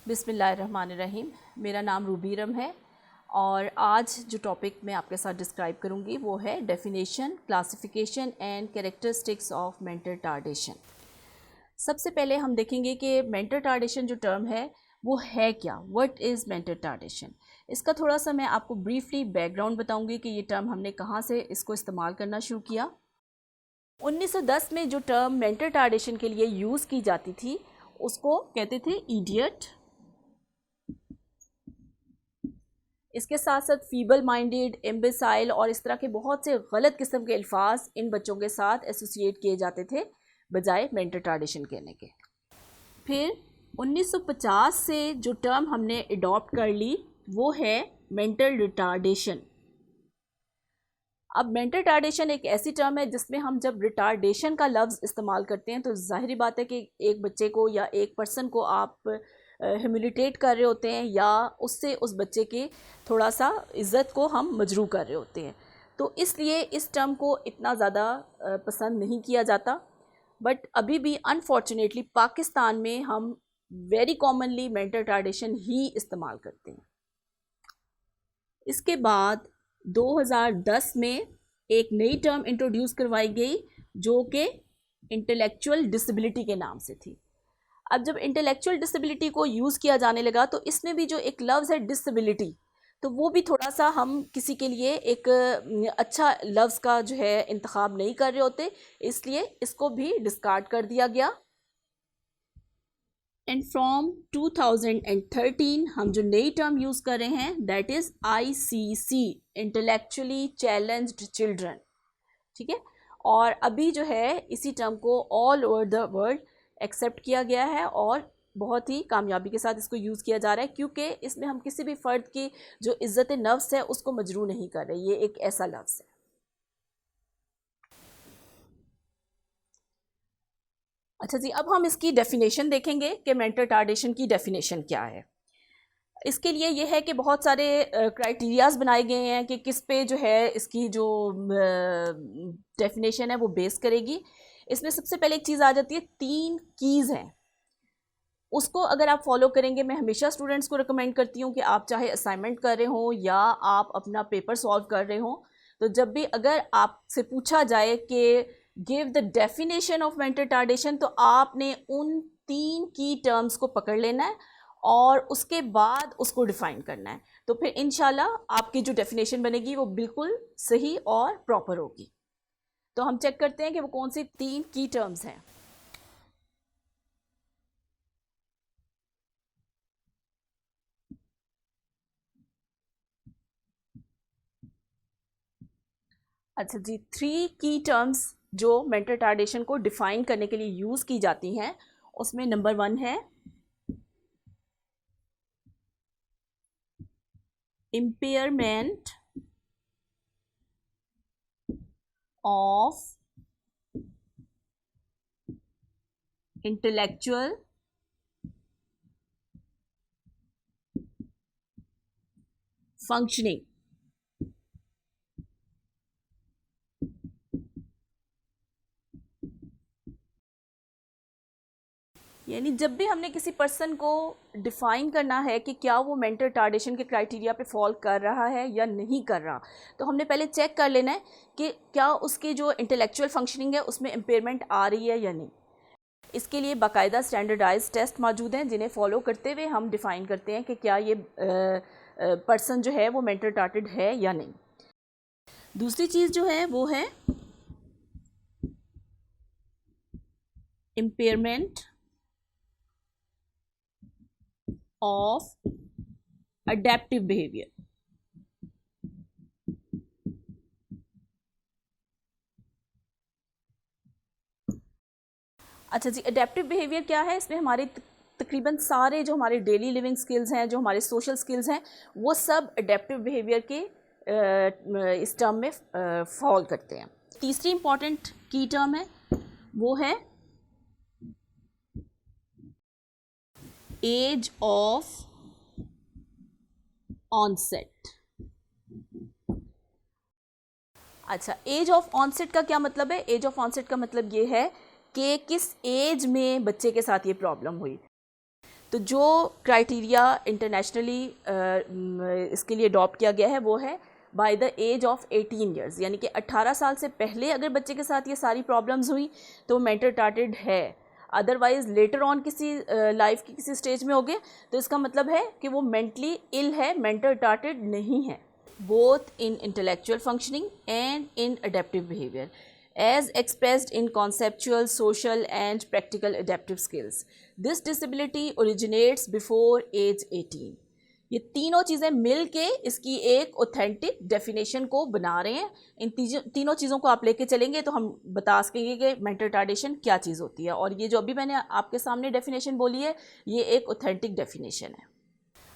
बिस्मिल्लाहिर्रहमानिर्रहीम। मेरा नाम रूबीरम है और आज जो टॉपिक मैं आपके साथ डिस्क्राइब करूंगी वो है definition, classification and characteristics of mental retardation. सबसे पहले हम देखेंगे कि मेंटल रिटार्डेशन जो टर्म है वो है क्या, व्हाट इज़ मेंटल रिटार्डेशन। इसका थोड़ा सा मैं आपको ब्रीफली बैकग्राउंड बताऊंगी कि ये टर्म हमने कहाँ से इसको इस्तेमाल करना शुरू किया। 1910 में जो टर्म मेंटल रिटार्डेशन के लिए यूज़ की जाती थी उसको कहते थे इडियट। इसके साथ साथ फीबल माइंडेड, एम्बेसाइल और इस तरह के बहुत से गलत किस्म के अल्फाज इन बच्चों के साथ एसोसिएट किए जाते थे बजाय मेंटल रिटार्डेशन कहने के। फिर 1950 से जो टर्म हमने अडॉप्ट कर ली वो है मेंटल रिटार्डेशन। अब मेंटल रिटार्डेशन एक ऐसी टर्म है जिसमें हम जब रिटार्डेशन का लफ्ज़ इस्तेमाल करते हैं तो जाहिर बात है कि एक बच्चे को या एक पर्सन को आप ह्यूमिलिटेट कर रहे होते हैं या उससे उस बच्चे की थोड़ा सा इज़्ज़त को हम मजरू कर रहे होते हैं, तो इसलिए इस टर्म को इतना ज़्यादा पसंद नहीं किया जाता। बट अभी भी अनफॉर्चुनेटली पाकिस्तान में हम वेरी कॉमनली मेंटल रिटार्डेशन ही इस्तेमाल करते हैं। इसके बाद 2010 में एक नई टर्म इंट्रोड्यूस करवाई गई जो कि इंटेलेक्चुअल डिसेबिलिटी के नाम से थी। अब जब इंटेलेक्चुअल डिसेबिलिटी को यूज़ किया जाने लगा तो इसमें भी जो एक लफ्ज़ है डिसेबिलिटी, तो वो भी थोड़ा सा हम किसी के लिए एक अच्छा लफ्ज़ का जो है इंतखाब नहीं कर रहे होते, इसलिए इसको भी डिस्कार्ड कर दिया गया। एंड फ्रॉम 2013 हम जो नई टर्म यूज़ कर रहे हैं that is ICC, intellectually challenged children. ठीक है, और अभी जो है इसी टर्म को all over the world accept किया गया है और बहुत ही कामयाबी के साथ इसको यूज़ किया जा रहा है, क्योंकि इसमें हम किसी भी फ़र्द की जो इज़्ज़त नफ्स है उसको मजरू नहीं कर रहे। ये एक ऐसा लफ्ज़ है। अच्छा जी, अब हम इसकी डेफिनेशन देखेंगे कि मेंटल रिटार्डेशन की डेफिनेशन क्या है। इसके लिए ये है कि बहुत सारे क्राइटेरियाज बनाए गए हैं कि किस पे जो है इसकी जो डेफिनेशन है वो बेस करेगी। इसमें सबसे पहले एक चीज़ आ जाती है, 3 कीज़ हैं, उसको अगर आप फॉलो करेंगे, मैं हमेशा स्टूडेंट्स को रिकमेंड करती हूँ कि आप चाहे असाइनमेंट कर रहे हो या आप अपना पेपर सॉल्व कर रहे हो, तो जब भी अगर आपसे पूछा जाए कि give the definition of mental retardation, तो आपने उन 3 की टर्म्स को पकड़ लेना है और उसके बाद उसको डिफ़ाइन करना है। तो फिर इंशाल्लाह आपकी जो डेफिनेशन बनेगी वो बिल्कुल सही और प्रॉपर होगी। तो हम चेक करते हैं कि वो कौन सी 3 की टर्म्स हैं। अच्छा जी, 3 की टर्म्स जो मेंटल रिटार्डेशन को डिफाइन करने के लिए यूज़ की जाती हैं, उसमें नंबर 1 है इम्पेयरमेंट ऑफ इंटेलेक्चुअल फंक्शनिंग। यानी जब भी हमने किसी पर्सन को डिफ़ाइन करना है कि क्या वो मेंटल रिटार्डेशन के क्राइटेरिया पे फॉल कर रहा है या नहीं कर रहा, तो हमने पहले चेक कर लेना है कि क्या उसकी जो इंटेलेक्चुअल फंक्शनिंग है उसमें इम्पेयरमेंट आ रही है या नहीं। इसके लिए बाकायदा स्टैंडर्डाइज टेस्ट मौजूद हैं जिन्हें फॉलो करते हुए हम डिफ़ाइन करते हैं कि क्या ये पर्सन जो है वो मेंटल रिटार्डेड है या नहीं। दूसरी चीज़ जो है वो है इम्पेयरमेंट ऑफ अडेप्टिव बिहेवियर। अच्छा जी, अडेप्टिव बिहेवियर क्या है? इसमें हमारे तकरीबन सारे जो हमारे डेली लिविंग स्किल्स हैं, जो हमारे सोशल स्किल्स हैं, वो सब अडेप्टिव बिहेवियर के इस टर्म में फॉल करते हैं। तीसरी इंपॉर्टेंट की टर्म है वो है एज ऑफ ऑनसेट। अच्छा, एज ऑफ ऑनसेट का क्या मतलब है? एज ऑफ ऑनसेट का मतलब ये है कि किस एज में बच्चे के साथ ये प्रॉब्लम हुई। तो जो क्राइटेरिया इंटरनेशनली इसके लिए अडॉप्ट किया गया है वो है by the age of 18 years, यानी कि 18 साल से पहले अगर बच्चे के साथ ये सारी प्रॉब्लम्स हुई तो वो मेंटल रिटार्टेड है। अदरवाइज लेटर ऑन किसी लाइफ की किसी स्टेज में हो गए तो इसका मतलब है कि वो मेंटली इल है, मेंटल रिटार्टेड नहीं है। Both in intellectual functioning and in adaptive behaviour as expressed in conceptual, social and practical adaptive skills. This disability originates before age 18. ये तीनों चीज़ें मिल के इसकी एक ऑथेंटिक डेफिनेशन को बना रहे हैं। इन तीनों चीज़ों को आप लेके चलेंगे तो हम बता सकेंगे कि मेंटल रिटार्डेशन क्या चीज़ होती है। और ये जो अभी मैंने आपके सामने डेफिनेशन बोली है ये एक ऑथेंटिक डेफिनेशन है।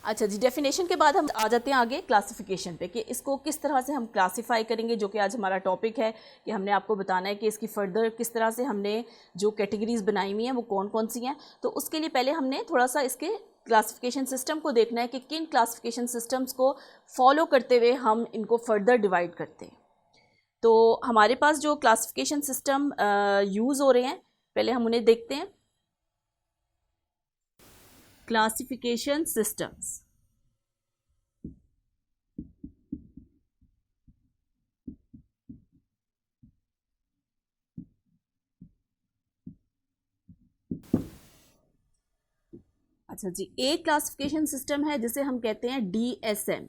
अच्छा जी, डेफिनेशन के बाद हम आ जाते हैं आगे क्लासिफिकेशन पे कि इसको किस तरह से हम क्लासिफाई करेंगे, जो कि आज हमारा टॉपिक है कि हमने आपको बताना है कि इसकी फर्दर किस तरह से हमने जो कैटेगरीज बनाई हुई हैं वो कौन कौन सी हैं। तो उसके लिए पहले हमने थोड़ा सा इसके क्लासिफिकेशन सिस्टम को देखना है कि किन क्लासिफिकेशन सिस्टम्स को फॉलो करते हुए हम इनको फर्दर डिवाइड करते हैं। तो हमारे पास जो क्लासिफिकेशन सिस्टम यूज़ हो रहे हैं पहले हम उन्हें देखते हैं। क्लासिफिकेशन सिस्टम्स, अच्छा जी, एक क्लासिफिकेशन सिस्टम है जिसे हम कहते हैं DSM।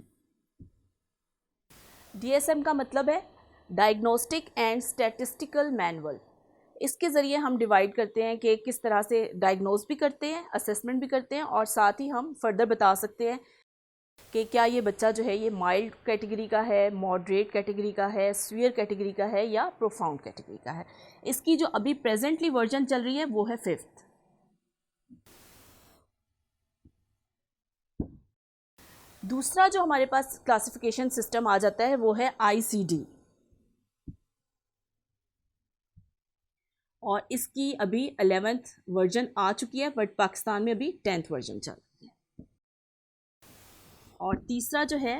DSM का मतलब है डायग्नोस्टिक एंड स्टैटिस्टिकल मैनुअल। इसके ज़रिए हम डिवाइड करते हैं कि किस तरह से डायग्नोज भी करते हैं, असेसमेंट भी करते हैं और साथ ही हम फर्दर बता सकते हैं कि क्या ये बच्चा जो है ये माइल्ड कैटेगरी का है, मॉडरेट कैटेगरी का है, सीवियर कैटेगरी का है या प्रोफाउंड कैटेगरी का है। इसकी जो अभी प्रेजेंटली वर्जन चल रही है वो है 5th। दूसरा जो हमारे पास क्लासिफिकेशन सिस्टम आ जाता है वो है ICD, और इसकी अभी 11th वर्जन आ चुकी है बट पाकिस्तान में अभी 10th वर्जन चल रही है। और तीसरा जो है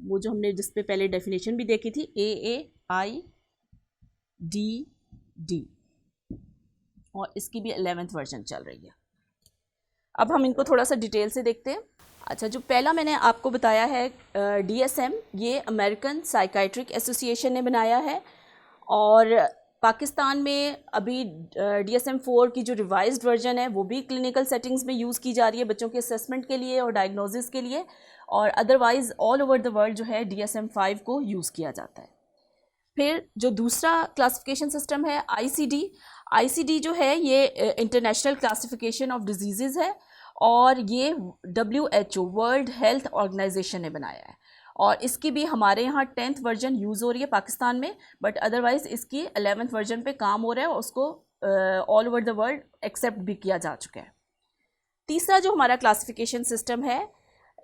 वो जो हमने जिस पे पहले डेफिनेशन भी देखी थी AAIDD, और इसकी भी 11th वर्जन चल रही है। अब हम इनको थोड़ा सा डिटेल से देखते हैं। अच्छा, जो पहला मैंने आपको बताया है DSM, ये अमेरिकन साइकाइट्रिक एसोसिएशन ने बनाया है और पाकिस्तान में अभी DSM-4 की जो रिवाइज्ड वर्जन है वो भी क्लिनिकल सेटिंग्स में यूज़ की जा रही है बच्चों के असेसमेंट के लिए और डायग्नोसिस के लिए, और otherwise all over the world जो है DSM-5 को यूज़ किया जाता है। फिर जो दूसरा क्लासिफिकेशन सिस्टम है ICD जो है ये इंटरनेशनल क्लासिफिकेशन ऑफ डिजीज़ है और ये WHO वर्ल्ड हेल्थ ऑर्गेनाइजेशन ने बनाया है, और इसकी भी हमारे यहाँ 10th वर्जन यूज़ हो रही है पाकिस्तान में, बट अदरवाइज़ इसकी 11th वर्जन पे काम हो रहा है और उसको all over the world accept भी किया जा चुका है। तीसरा जो हमारा क्लासिफिकेशन सिस्टम है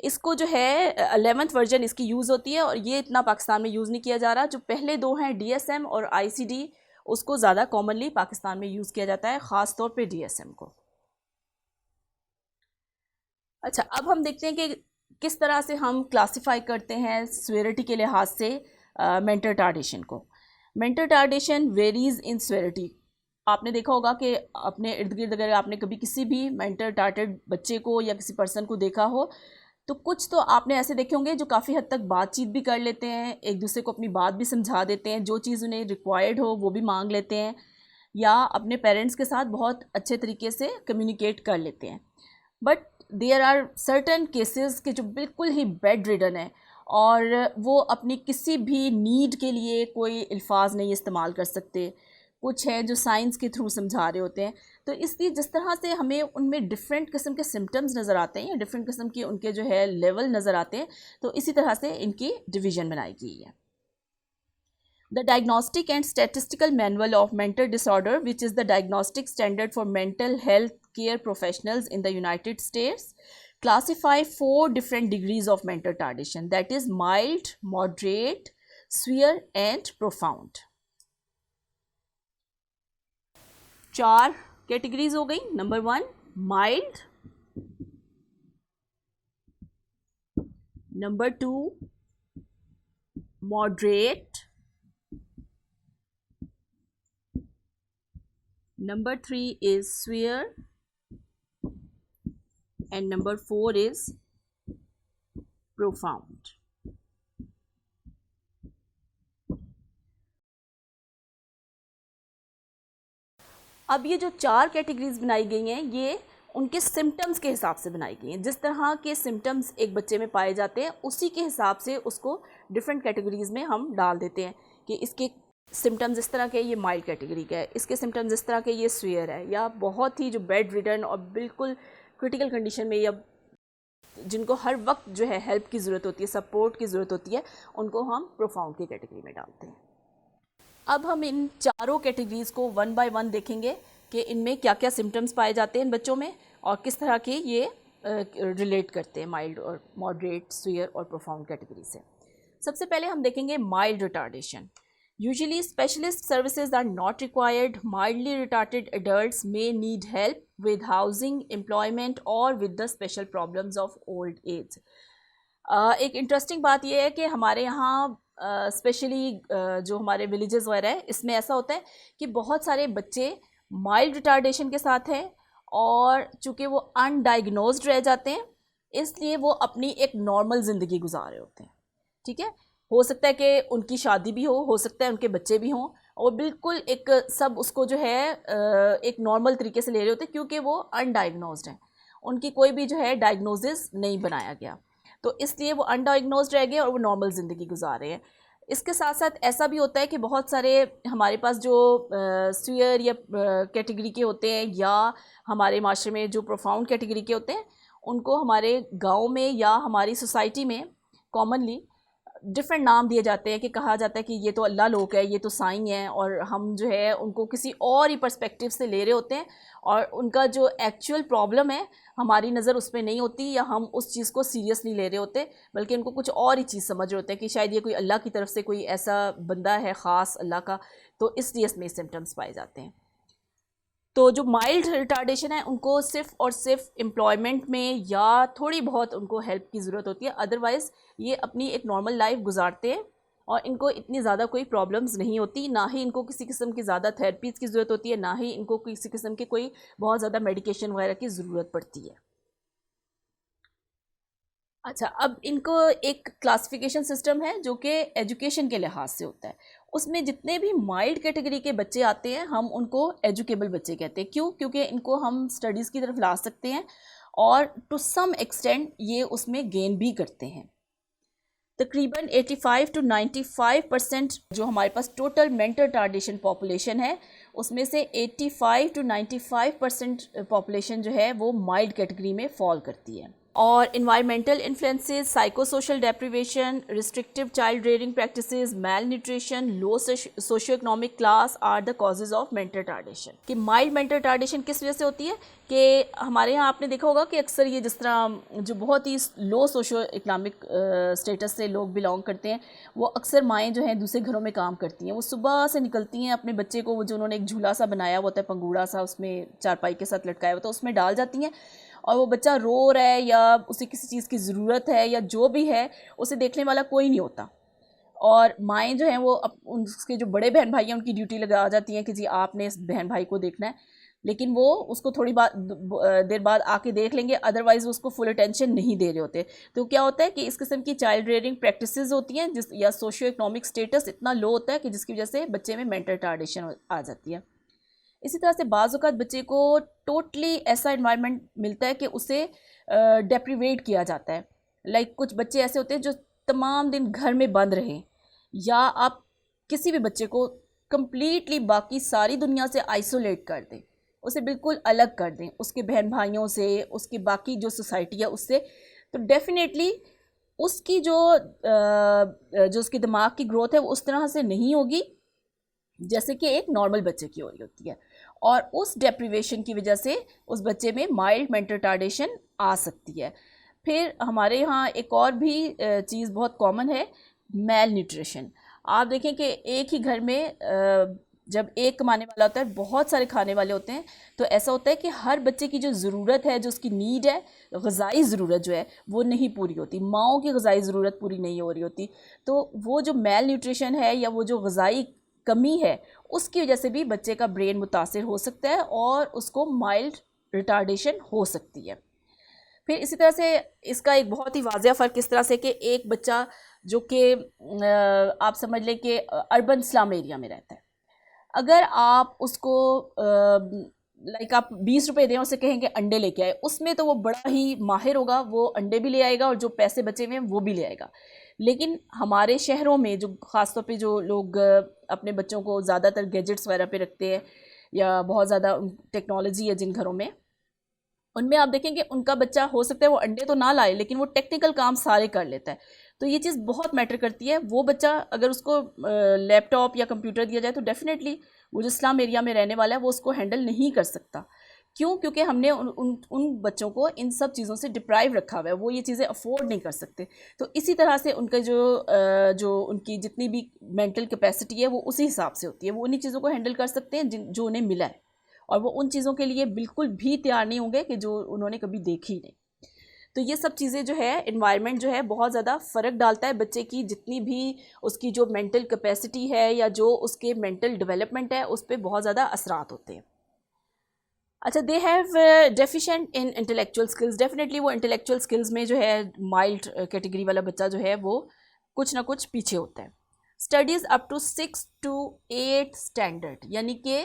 इसको जो है 11th वर्जन इसकी यूज़ होती है और ये इतना पाकिस्तान में यूज़ नहीं किया जा रहा। जो पहले दो हैं DSM और ICD, उसको ज़्यादा कॉमनली पाकिस्तान में यूज़ किया जाता है, ख़ास तौर पे DSM को। अच्छा, अब हम देखते हैं कि किस तरह से हम क्लासिफाई करते हैं सीवियरिटी के लिहाज से मेंटल रिटार्डेशन को। मेंटल रिटार्डेशन वेरीज इन सीवियरिटी। आपने देखा होगा कि अपने इर्द गिर्द अगर आपने कभी किसी भी मेंटल रिटार्डेड बच्चे को या किसी पर्सन को देखा हो तो कुछ तो आपने ऐसे देखे होंगे जो काफ़ी हद तक बातचीत भी कर लेते हैं, एक दूसरे को अपनी बात भी समझा देते हैं, जो चीज़ उन्हें रिक्वायर्ड हो वो भी मांग लेते हैं, या अपने पेरेंट्स के साथ बहुत अच्छे तरीके से कम्युनिकेट कर लेते हैं। But there are certain cases के जो बिल्कुल ही बेड रिडन है और वो अपनी किसी भी नीड के लिए कोई अल्फाज नहीं इस्तेमाल कर सकते, कुछ हैं जो साइंस के थ्रू समझा रहे होते हैं। तो इसलिए जिस तरह से हमें उनमें डिफरेंट किस्म के सिम्टम्स नज़र आते हैं या डिफरेंट किस्म के उनके जो है लेवल नज़र आते हैं, तो इसी तरह से इनकी डिवीज़न बनाई गई है। The Diagnostic and Statistical Manual of Mental Disorder, which is the diagnostic standard for mental health care professionals in the United States, classify 4 different degrees of mental retardation, that is mild, moderate, severe and profound. 4 categories हो गई। Number 1 mild, number 2 moderate, number 3 is severe, and number 4 is profound. अब ये जो 4 categories बनाई गई हैं ये उनके सिम्टम्स के हिसाब से बनाई गई हैं। जिस तरह के सिम्टम्स एक बच्चे में पाए जाते हैं उसी के हिसाब से उसको डिफरेंट कैटेगरीज़ में हम डाल देते हैं कि इसके सिम्टम्स इस तरह के ये माइल्ड कैटेगरी का है, इसके सिम्टम्स इस तरह के ये सीवियर है, या बहुत ही जो बेड रिडन और बिल्कुल क्रिटिकल कंडीशन में या जिनको हर वक्त जो है हेल्प की ज़रूरत होती है, सपोर्ट की ज़रूरत होती है, उनको हम प्रोफाउंड की कैटेगरी में डालते हैं। अब हम इन चारों कैटेगरीज़ को वन बाय वन देखेंगे कि इनमें क्या क्या सिम्टम्स पाए जाते हैं इन बच्चों में और किस तरह के ये रिलेट करते हैं माइल्ड और मॉडरेट, सीवियर और प्रोफाउंड कैटेगरी से। सबसे पहले हम देखेंगे mild retardation. Usually specialist services are not required. Mildly retarded adults may need help with housing, employment और with the special problems of old age. एक इंटरेस्टिंग बात यह है कि हमारे यहाँ स्पेशली जो हमारे विलेजेस वगैरह है इसमें ऐसा होता है कि बहुत सारे बच्चे माइल्ड रिटार्डेशन के साथ हैं और चूँकि वो अनडायग्नोज्ड रह जाते हैं इसलिए वो अपनी एक नॉर्मल ज़िंदगी गुजार रहे होते हैं। ठीक है, हो सकता है कि उनकी शादी भी हो सकता है उनके बच्चे भी हों और बिल्कुल एक सब उसको जो है एक नॉर्मल तरीके से ले रहे होते हैं क्योंकि वो अनडायग्नोज्ड हैं, उनकी कोई भी जो है डायग्नोसिस नहीं बनाया गया, तो इसलिए वो अनडायग्नोज्ड रह गए और वो नॉर्मल ज़िंदगी गुजार रहे हैं। इसके साथ साथ ऐसा भी होता है कि बहुत सारे हमारे पास जो सीवियर या कैटेगरी के होते हैं या हमारे माशरे में जो प्रोफाउंड कैटेगरी के होते हैं उनको हमारे गांव में या हमारी सोसाइटी में कॉमनली डिफरेंट नाम दिए जाते हैं कि कहा जाता है कि ये तो अल्लाह लोग है, ये तो साईं हैं, और हम जो है उनको किसी और ही पर्सपेक्टिव से ले रहे होते हैं और उनका जो एक्चुअल प्रॉब्लम है हमारी नज़र उस पर नहीं होती या हम उस चीज़ को सीरियसली ले रहे होते, बल्कि उनको कुछ और ही चीज़ समझ रहे होते हैं कि शायद ये कोई अल्लाह की तरफ से कोई ऐसा बंदा है ख़ास अल्लाह का, तो इसलिए इसमें सिम्टम्स पाए जाते हैं। तो जो माइल्ड रिटार्डेशन है उनको सिर्फ और सिर्फ एम्प्लॉयमेंट में या थोड़ी बहुत उनको हेल्प की ज़रूरत होती है, अदरवाइज़ ये अपनी एक नॉर्मल लाइफ गुजारते हैं और इनको इतनी ज़्यादा कोई प्रॉब्लम्स नहीं होती, ना ही इनको किसी किस्म की ज़्यादा थेरेपीज़ की ज़रूरत होती है, ना ही इनको किसी किस्म की कोई बहुत ज़्यादा मेडिकेशन वगैरह की ज़रूरत पड़ती है। अच्छा, अब इनको एक क्लासिफिकेशन सिस्टम है जो कि एजुकेशन के लिहाज से होता है। उसमें जितने भी माइल्ड कैटेगरी के बच्चे आते हैं हम उनको एजुकेबल बच्चे कहते हैं। क्यों? क्योंकि इनको हम स्टडीज़ की तरफ ला सकते हैं और टू सम एक्सटेंट ये उसमें गेन भी करते हैं। तकरीबन 85 to 95% जो हमारे पास टोटल मेंटल रिटार्डेशन पॉपुलेशन है उसमें से 85 to 95% पॉपुलेशन जो है वो माइल्ड कैटेगरी में फॉल करती है। और environmental influences, psychosocial deprivation, restrictive child rearing practices, malnutrition, low socio economic class are the causes of mental retardation. कि माइल्ड मेंटल रिटार्डेशन किस वजह से होती है कि हमारे यहाँ आपने देखा होगा कि अक्सर ये जिस तरह जो बहुत ही लो सोशियो इकोनॉमिक स्टेटस से लोग बिलोंग करते हैं वो अक्सर माएँ जो हैं दूसरे घरों में काम करती हैं, वो सुबह से निकलती हैं अपने बच्चे को, वो जो उन्होंने एक झूला सा बनाया हुआ होता है पंगूड़ा सा उसमें चारपाई के साथ लटकाया हुआ, तो उसमें डाल जाती हैं और वो बच्चा रो रहा है या उसे किसी चीज़ की ज़रूरत है या जो भी है उसे देखने वाला कोई नहीं होता, और माएँ जो हैं वो उसके जो बड़े बहन भाई हैं उनकी ड्यूटी लगा जाती हैं कि जी आपने इस बहन भाई को देखना है, लेकिन वो उसको थोड़ी देर बाद आके देख लेंगे, अदरवाइज़ उसको फुल अटेंशन नहीं दे रहे होते। तो क्या होता है कि इस किस्म की चाइल्ड रेयरिंग प्रैक्टिसेस होती हैं जिस या सोशियो इकोनॉमिक स्टेटस इतना लो होता है कि जिसकी वजह से बच्चे में मेंटल रिटार्डेशन आ जाती है। इसी तरह से बाज़ औक़ात बच्चे को टोटली ऐसा इन्वायरमेंट मिलता है कि उसे डेप्रीवेट किया जाता है। लाइक कुछ बच्चे ऐसे होते हैं जो तमाम दिन घर में बंद रहें, या आप किसी भी बच्चे को कम्प्लीटली बाकी सारी दुनिया से आइसोलेट कर दें, उसे बिल्कुल अलग कर दें उसके बहन भाइयों से, उसकी बाकी जो सोसाइटी है उससे, तो डेफिनेटली उसकी जो उसके दिमाग की ग्रोथ है वो उस तरह से नहीं होगी जैसे कि एक नॉर्मल बच्चे की हो रही होती है, और उस डेप्रीवेशन की वजह से उस बच्चे में माइल्ड मेंटल रिटार्डेशन आ सकती है। फिर हमारे यहाँ एक और भी चीज़ बहुत कॉमन है, मेल न्यूट्रिशन। आप देखें कि एक ही घर में जब एक कमाने वाला होता है बहुत सारे खाने वाले होते हैं, तो ऐसा होता है कि हर बच्चे की जो ज़रूरत है, जो उसकी नीड है, ग़िज़ाई ज़रूरत जो है वो नहीं पूरी होती, माँओं की ग़िज़ाई ज़रूरत पूरी नहीं हो रही होती, तो वो जो मेल न्यूट्रिशन है या वो जो ग़िज़ाई कमी है उसकी वजह से भी बच्चे का ब्रेन मुतासिर हो सकता है और उसको माइल्ड रिटार्डेशन हो सकती है। फिर इसी तरह से इसका एक बहुत ही वाज़िया फ़र्क इस तरह से कि एक बच्चा जो कि आप समझ लें कि अर्बन स्लम एरिया में रहता है, अगर आप उसको लाइक आप 20 रुपये दें, उसे कहेंगे अंडे लेके आए, उसमें तो वो बड़ा ही माहिर होगा, वो अंडे भी ले आएगा और जो पैसे बचे हुए हैं वो भी ले आएगा। लेकिन हमारे शहरों में जो ख़ासतौर पे जो लोग अपने बच्चों को ज़्यादातर गैजेट्स वगैरह पे रखते हैं या बहुत ज़्यादा टेक्नोलॉजी है जिन घरों में, उनमें आप देखेंगे उनका बच्चा हो सकता है वो अंडे तो ना लाए लेकिन वो टेक्निकल काम सारे कर लेता है। तो ये चीज़ बहुत मैटर करती है। वो बच्चा अगर उसको लैपटॉप या कंप्यूटर दिया जाए तो डेफिनेटली वो जो स्लम एरिया में रहने वाला है वो उसको हैंडल नहीं कर सकता। क्यों? क्योंकि हमने उन बच्चों को इन सब चीज़ों से डिप्राइव रखा हुआ है, वो ये चीज़ें अफोर्ड नहीं कर सकते। तो इसी तरह से उनका जो उनकी जितनी भी मेंटल कैपेसिटी है वो उसी हिसाब से होती है, वो उन्हीं चीज़ों को हैंडल कर सकते हैं जो उन्हें मिला है, और वो उन चीज़ों के लिए बिल्कुल भी तैयार नहीं होंगे कि जो उन्होंने कभी देखी नहीं। तो ये सब चीज़ें जो है, इन्वायरमेंट जो है बहुत ज़्यादा फ़र्क डालता है बच्चे की जितनी भी उसकी जो मेंटल कैपेसिटी है या जो उसके मेंटल डेवलपमेंट है उस पर बहुत ज़्यादा असरात होते हैं। अच्छा, they have deficient in intellectual skills. Definitely वो इंटेलेक्चुअल स्किल्स में जो है माइल्ड कैटेगरी वाला बच्चा जो है वो कुछ ना कुछ पीछे होता है। Studies up to 6 to 8 standard, यानी कि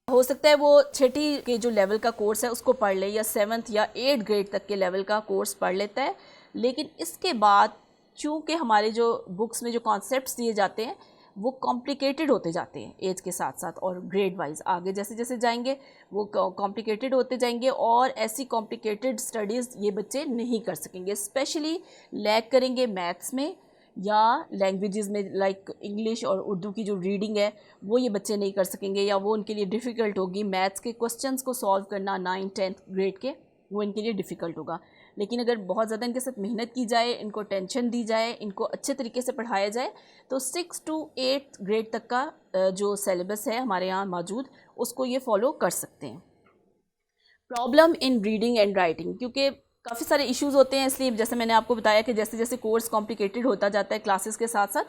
हो सकता है वो छठी के जो लेवल का कोर्स है उसको पढ़ ले या 7th या 8th ग्रेड तक के लेवल का कोर्स पढ़ लेता है। लेकिन इसके बाद चूँकि हमारे जो बुक्स में जो कॉन्सेप्ट्स दिए जाते हैं वो कॉम्प्लिकेटेड होते जाते हैं एज के साथ साथ, और ग्रेड वाइज आगे जैसे जैसे जाएंगे वो कॉम्प्लिकेटेड होते जाएंगे, और ऐसी कॉम्प्लिकेटेड स्टडीज़ ये बच्चे नहीं कर सकेंगे। स्पेशली लैग करेंगे मैथ्स में या लैंग्वेजेस में, लाइक इंग्लिश और उर्दू की जो रीडिंग है वो ये बच्चे नहीं कर सकेंगे, या वो उनके लिए डिफ़िकल्ट होगी। मैथ्स के क्वेश्चंस को सॉल्व करना 9th-10th ग्रेड के वो इनके लिए डिफ़िकल्ट होगा। लेकिन अगर बहुत ज़्यादा इनके साथ मेहनत की जाए, इनको टेंशन दी जाए, इनको अच्छे तरीके से पढ़ाया जाए, तो 6 to 8th ग्रेड तक का जो सिलेबस है हमारे यहाँ मौजूद उसको ये फॉलो कर सकते हैं। Problem in reading and writing, क्योंकि काफ़ी सारे इश्यूज़ होते हैं, इसलिए जैसे मैंने आपको बताया कि जैसे जैसे कोर्स कॉम्प्लिकेटेड होता जाता है क्लासेस के साथ साथ,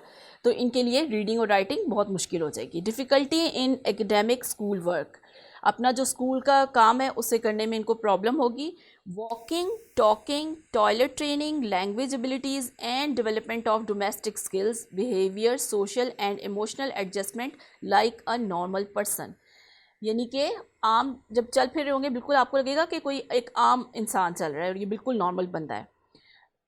तो इनके लिए रीडिंग और राइटिंग बहुत मुश्किल हो जाएगी। Difficulty in academic school work, अपना जो स्कूल का काम है उसे करने में इनको प्रॉब्लम होगी। Walking, talking, toilet training, language abilities and development of domestic skills, behaviour, social and emotional adjustment like a normal person, यानी कि आम जब चल फिर रहे होंगे बिल्कुल आपको लगेगा कि कोई एक आम इंसान चल रहा है और ये बिल्कुल नॉर्मल बंदा है।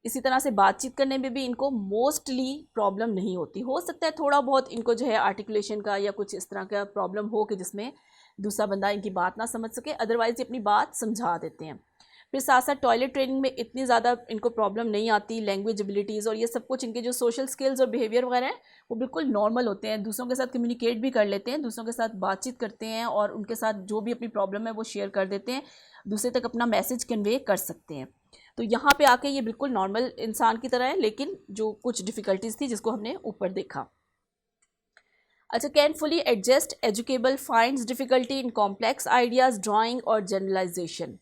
इसी तरह से बातचीत करने में भी इनको मोस्टली प्रॉब्लम नहीं होती। हो सकता है थोड़ा बहुत इनको जो है आर्टिकुलेशन का या कुछ इस तरह का प्रॉब्लम हो कि जिसमें दूसरा बंदा इनकी बात ना समझ सके, अदरवाइज़ ये अपनी बात समझा देते हैं। फिर साथ साथ टॉयलेट ट्रेनिंग में इतनी ज़्यादा इनको प्रॉब्लम नहीं आती। लैंग्वेज एबिलिटीज़ और ये सब कुछ, इनके जो सोशल स्किल्स और बिहेवियर वगैरह हैं वो बिल्कुल नॉर्मल होते हैं। दूसरों के साथ कम्युनिकेट भी कर लेते हैं, दूसरों के साथ बातचीत करते हैं और उनके साथ जो भी अपनी प्रॉब्लम है वो शेयर कर देते हैं, दूसरे तक अपना मैसेज कन्वे कर सकते हैं। तो यहाँ पे आके ये बिल्कुल नॉर्मल इंसान की तरह है, लेकिन जो कुछ डिफ़िकल्टीज़ थी जिसको हमने ऊपर देखा। अच्छा, can fully adjust, educable, finds difficulty in complex ideas, drawing और जनरलाइजेशन,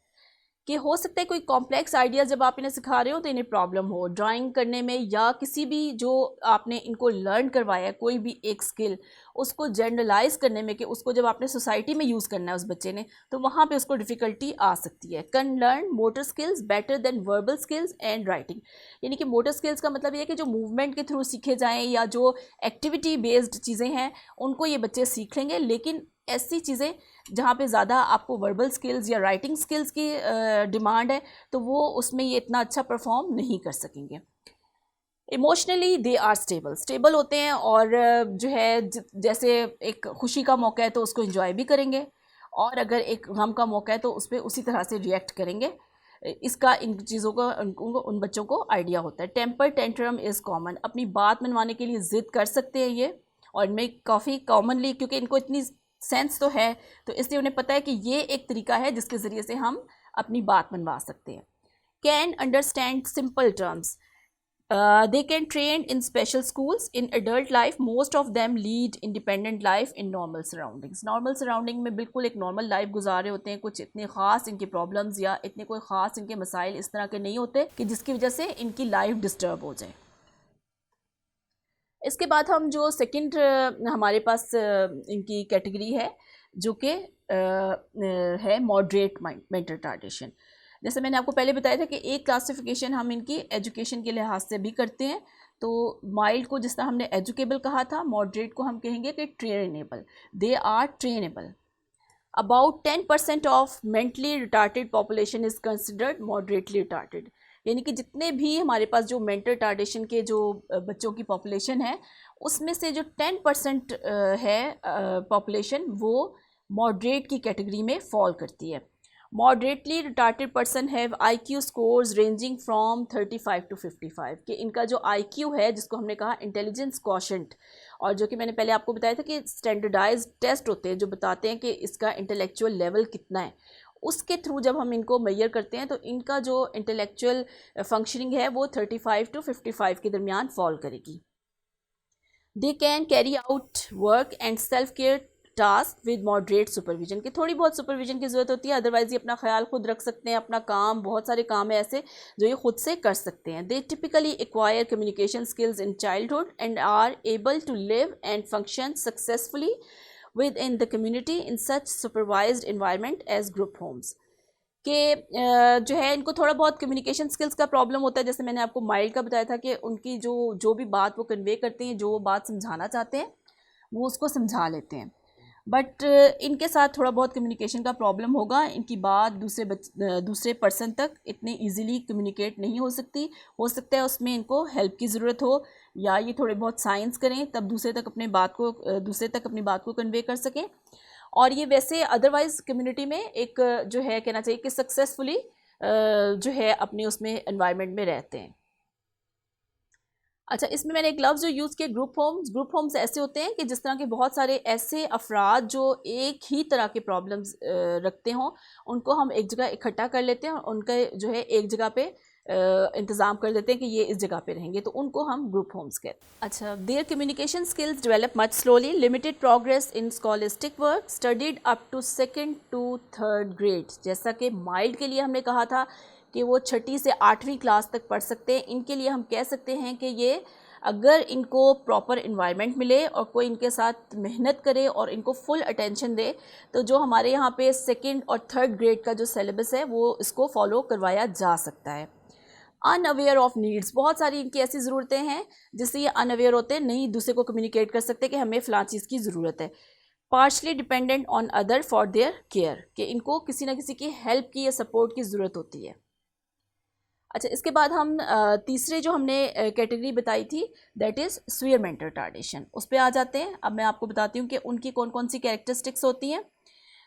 कि हो सकता है कोई कॉम्प्लेक्स आइडिया जब आप इन्हें सिखा रहे हो तो इन्हें प्रॉब्लम हो ड्राइंग करने में, या किसी भी जो आपने इनको लर्न करवाया है कोई भी एक स्किल उसको जनरलाइज करने में, कि उसको जब आपने सोसाइटी में यूज़ करना है उस बच्चे ने, तो वहाँ पे उसको डिफ़िकल्टी आ सकती है। Can learn motor skills better than verbal skills and writing, यानी कि मोटर स्किल्स का मतलब ये है कि जो मूवमेंट के थ्रू सीखे जाएँ या जो एक्टिविटी बेस्ड चीज़ें हैं उनको ये बच्चे सीख लेंगे। लेकिन ऐसी चीज़ें जहाँ पे ज़्यादा आपको वर्बल स्किल्स या राइटिंग स्किल्स की डिमांड है तो वो उसमें ये इतना अच्छा परफॉर्म नहीं कर सकेंगे। Emotionally they are stable, stable होते हैं और जो है जैसे एक खुशी का मौका है तो उसको एंजॉय भी करेंगे, और अगर एक गम का मौका है तो उस पर उसी तरह से रिएक्ट करेंगे। इसका इन चीज़ों का उन बच्चों को आइडिया होता है। टेम्पर टेंट्रम इज़ कॉमन, अपनी बात मनवाने के लिए ज़िद कर सकते हैं ये, और इनमें काफ़ी कॉमनली, क्योंकि इनको इतनी सेंस तो है तो इसलिए उन्हें पता है कि ये एक तरीका है जिसके ज़रिए से हम अपनी बात मनवा सकते हैं। Can understand simple terms, they can train in special schools. In adult life most of them lead independent life in normal surroundings, normal surrounding में बिल्कुल एक normal life गुजार रहे होते हैं, कुछ इतने ख़ास इनकी प्रॉब्लम्स या इतने कोई ख़ास इनके मसाइल इस तरह के नहीं होते कि जिसकी वजह से इनकी लाइफ डिस्टर्ब हो जाए। इसके बाद हम जो सेकंड हमारे पास इनकी कैटेगरी है जो कि है मॉडरेट मेंटल रिटार्डेशन। जैसे मैंने आपको पहले बताया था कि एक क्लासिफिकेशन हम इनकी एजुकेशन के लिहाज से भी करते हैं। तो माइल्ड को जिस तरह हमने एजुकेबल कहा था, मॉडरेट को हम कहेंगे कि trainable, they are trainable. About 10% of mentally retarded population is considered moderately retarded. यानी कि जितने भी हमारे पास जो मेंटल रिटार्डेशन के जो बच्चों की पॉपुलेशन है, उसमें से जो 10% है पॉपुलेशन, वो मॉडरेट की कैटेगरी में फॉल करती है। Moderately retarded person have IQ scores ranging from 35 to 55, कि इनका जो IQ है, जिसको हमने कहा इंटेलिजेंस क्वोशेंट, और जो कि मैंने पहले आपको बताया था कि स्टैंडर्डाइज्ड टेस्ट होते हैं जो बताते हैं कि इसका इंटेलेक्चुअल लेवल कितना है, उसके थ्रू जब हम इनको मेजर करते हैं तो इनका जो इंटेलेक्चुअल फंक्शनिंग है वो 35 to 55 के दरमियान फॉल करेगी। They can carry out work and self care task with moderate supervision, की थोड़ी बहुत सुपरविजन की ज़रूरत होती है, अदरवाइज़ ये अपना ख्याल खुद रख सकते हैं, अपना काम, बहुत सारे काम है ऐसे जो ये खुद से कर सकते हैं। They typically acquire communication skills in childhood and are able to live and function successfully within the community in such supervised environment as group homes, कि जो है इनको थोड़ा बहुत कम्युनिकेशन स्किल्स का प्रॉब्लम होता है। जैसे मैंने आपको माइल्ड का बताया था कि उनकी जो भी बात वो कन्वे करते हैं, जो वो बात समझाना चाहते हैं, वो उसको समझा लेते हैं, बट इनके साथ थोड़ा बहुत कम्युनिकेशन का प्रॉब्लम होगा। इनकी बात दूसरे पर्सन तक इतनी इजीली कम्युनिकेट नहीं हो सकती, हो सकता है उसमें इनको हेल्प की ज़रूरत हो, या ये थोड़े बहुत साइंस करें तब दूसरे तक अपनी बात को कन्वे कर सकें। और ये वैसे अदरवाइज़ कम्युनिटी में एक जो है कहना चाहिए कि सक्सेसफुली जो है अपने उसमें एनवायरनमेंट में रहते हैं। अच्छा, इसमें मैंने एक लफ्ज़ जो यूज़ किया, ग्रुप होम्स ऐसे होते हैं कि जिस तरह के बहुत सारे ऐसे अफराद जो एक ही तरह के प्रॉब्लम्स रखते हों, उनको हम एक जगह इकट्ठा कर लेते हैं और उनका जो है एक जगह पे इंतज़ाम कर देते हैं कि ये इस जगह पे रहेंगे, तो उनको हम ग्रुप होम्स कहते हैं। अच्छा, their communication skills develop much slowly, limited progress in scholastic work, studied up to 2nd to 3rd grade. जैसा कि माइल्ड के लिए हमने कहा था कि वो 6ठी से 8वीं क्लास तक पढ़ सकते हैं, इनके लिए हम कह सकते हैं कि ये अगर इनको प्रॉपर इन्वायरमेंट मिले और कोई इनके साथ मेहनत करे और इनको फुल अटेंशन दे, तो जो हमारे यहाँ पे 2nd और 3rd ग्रेड का जो सिलेबस है वो इसको फॉलो करवाया जा सकता है। अनअवेयर ऑफ नीड्स, बहुत सारी इनकी ऐसी ज़रूरतें हैं जिससे ये अनअवेयर होते हैं, नहीं दूसरे को कम्युनिकेट कर सकते कि हमें फ़लाँ चीज़ की ज़रूरत है। Partially dependent on other for their care, कि इनको किसी ना किसी की हेल्प की या सपोर्ट की ज़रूरत होती है। अच्छा, इसके बाद हम तीसरे जो हमने कैटेगरी बताई थी, that is severe mental retardation, उस पर आ जाते हैं। अब मैं आपको बताती हूँ कि उनकी कौन कौन सी कैरेक्टरिस्टिक्स होती हैं।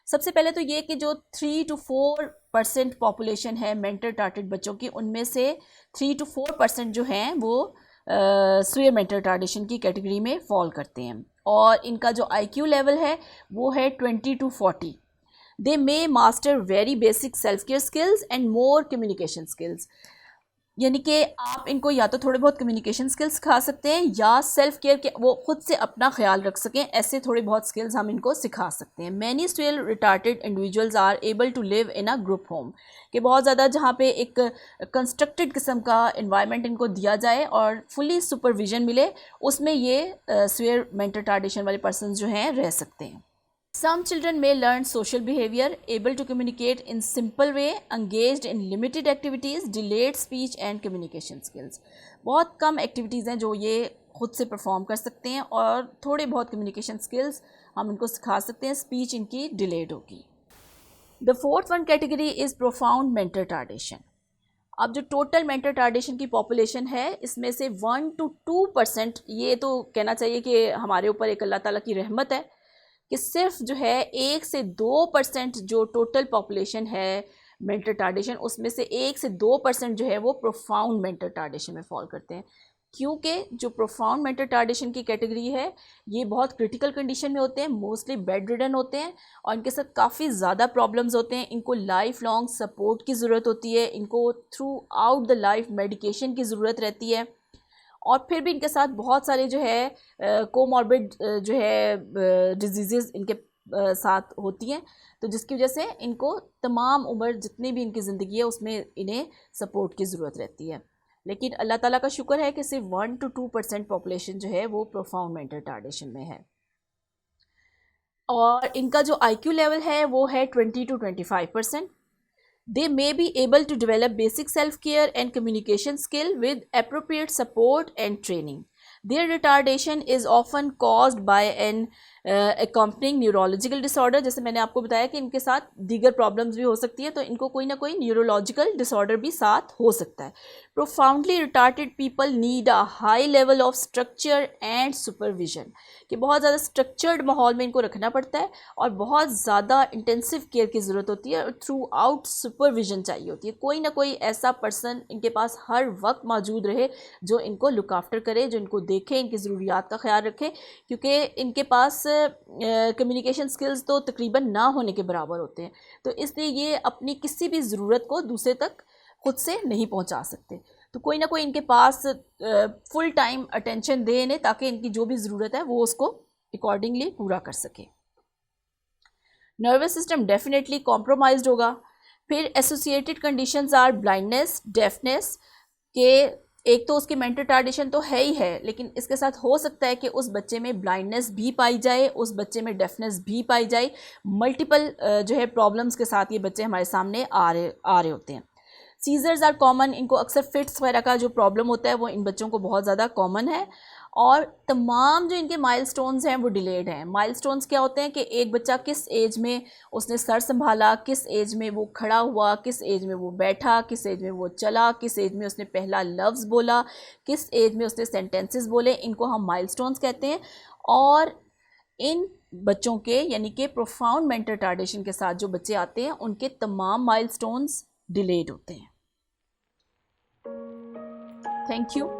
सबसे पहले तो ये कि जो 3 to 4% पॉपुलेशन है मेंटल रिटार्डेड बच्चों की, उनमें से 3 to 4% जो हैं वो सीवियर मेंटल रिटार्डेशन की कैटेगरी में फॉल करते हैं, और इनका जो IQ लेवल है वो है 20 to 40। They may master very basic self care skills and more communication skills, यानी कि आप इनको या तो थोड़े बहुत कम्युनिकेशन स्किल्स सिखा सकते हैं या सेल्फ केयर के वो खुद से अपना ख्याल रख सकें, ऐसे थोड़े बहुत स्किल्स हम इनको सिखा सकते हैं। Many severe retarded individuals are able to live in a group home, कि बहुत ज़्यादा जहाँ पे एक कंस्ट्रक्टेड किस्म का इन्वायरमेंट इनको दिया जाए और फुली सुपरविजन मिले, उसमें ये सीवियर मेंटल रिटार्डेशन वाले पर्सन जो हैं रह सकते हैं। Some children may learn social behavior, able to communicate in simple way, engaged in limited activities, delayed speech and communication skills. बहुत कम एक्टिविटीज़ हैं जो ये खुद से परफॉर्म कर सकते हैं और थोड़े बहुत कम्युनिकेशन स्किल्स हम इनको सिखा सकते हैं, स्पीच इनकी डिलेड होगी। The fourth one category is profound mental retardation. अब जो टोटल मेंटल रिटार्डेशन की पॉपुलेशन है, इसमें से 1 to 2%, ये तो कहना चाहिए कि हमारे ऊपर एक अल्लाह ताला की रहमत है कि सिर्फ जो है 1 से 2% जो टोटल पॉपुलेशन है मेंटल रिटार्डेशन, उसमें से 1 से 2% जो है वो प्रोफाउंड मेंटल रिटार्डेशन में फॉल करते हैं। क्योंकि जो प्रोफाउंड मेंटल रिटार्डेशन की कैटेगरी है, ये बहुत क्रिटिकल कंडीशन में होते हैं, मोस्टली बेड रिडन होते हैं और इनके साथ काफ़ी ज़्यादा प्रॉब्लम्स होते हैं। इनको लाइफ लॉन्ग सपोर्ट की ज़रूरत होती है, इनको through out the life medication की ज़रूरत रहती है, और फिर भी इनके साथ बहुत सारे जो है कोमॉर्बिड जो है डिजीज़ इनके साथ होती हैं, तो जिसकी वजह से इनको तमाम उम्र जितनी भी इनकी ज़िंदगी है उसमें इन्हें सपोर्ट की ज़रूरत रहती है। लेकिन अल्लाह ताला का शुक्र है कि सिर्फ 1 to 2% पॉपुलेशन जो है वो प्रोफाउंड मेंटल रिटार्डेशन में है, और इनका जो IQ लेवल है वो है 20 to 25%। They may be able to develop basic self-care and communication skill with appropriate support and training. Their retardation is often caused by an accompanying neurological disorder. जैसे मैंने आपको बताया कि इनके साथ दीगर प्रॉब्लम्स भी हो सकती है, तो इनको कोई ना कोई न्यूरोलॉजिकल डिसऑर्डर भी साथ हो सकता है. Profoundly retarded people need a high level of structure and supervision. कि बहुत ज़्यादा स्ट्रक्चर्ड माहौल में इनको रखना पड़ता है और बहुत ज़्यादा इंटेंसिव केयर की ज़रूरत होती है और थ्रू आउट सुपरविजन चाहिए होती है. कोई ना कोई ऐसा पर्सन इनके पास हर वक्त मौजूद रहे जो इनको लुक आफ्टर करे, जो इनको देखे, इनकी ज़रूरियात का ख्याल रखे, क्योंकि इनके पास कम्युनिकेशन स्किल्स तो तकरीबन ना होने के बराबर होते हैं. तो इसलिए ये अपनी किसी भी ज़रूरत को दूसरे तक खुद से नहीं पहुंचा सकते. तो कोई ना कोई इनके पास फुल टाइम अटेंशन दे इन्हें, ताकि इनकी जो भी ज़रूरत है वो उसको अकॉर्डिंगली पूरा कर सके. नर्वस सिस्टम डेफिनेटली कॉम्प्रोमाइज्ड होगा. फिर associated conditions are blindness, deafness. के एक तो उसकी मेंटल रिटार्डेशन तो है ही है, लेकिन इसके साथ हो सकता है कि उस बच्चे में ब्लाइंडनेस भी पाई जाए, उस बच्चे में डेफनेस भी पाई जाए. मल्टीपल जो है प्रॉब्लम्स के साथ ये बच्चे हमारे सामने आ रहे होते हैं. Seizures are common. इनको अक्सर फिट्स वगैरह का जो प्रॉब्लम होता है वो इन बच्चों को बहुत ज़्यादा कॉमन है. और तमाम जो इनके माइलस्टोन्स हैं वो डिलेड हैं. माइलस्टोन्स क्या होते हैं कि एक बच्चा किस एज में उसने सर संभाला, किस एज में वो खड़ा हुआ, किस एज में वो बैठा, किस एज में वो चला, किस एज में उसने पहला लफ्ज़ बोला, किस एज में उसने सेंटेंसेस बोले, इनको हम माइलस्टोन्स कहते हैं. और इन बच्चों के यानी कि प्रोफाउंड मेंटल रिटार्डेशन के साथ जो बच्चे आते हैं उनके तमाम माइलस्टोन्स डिलेड होते हैं. Thank you.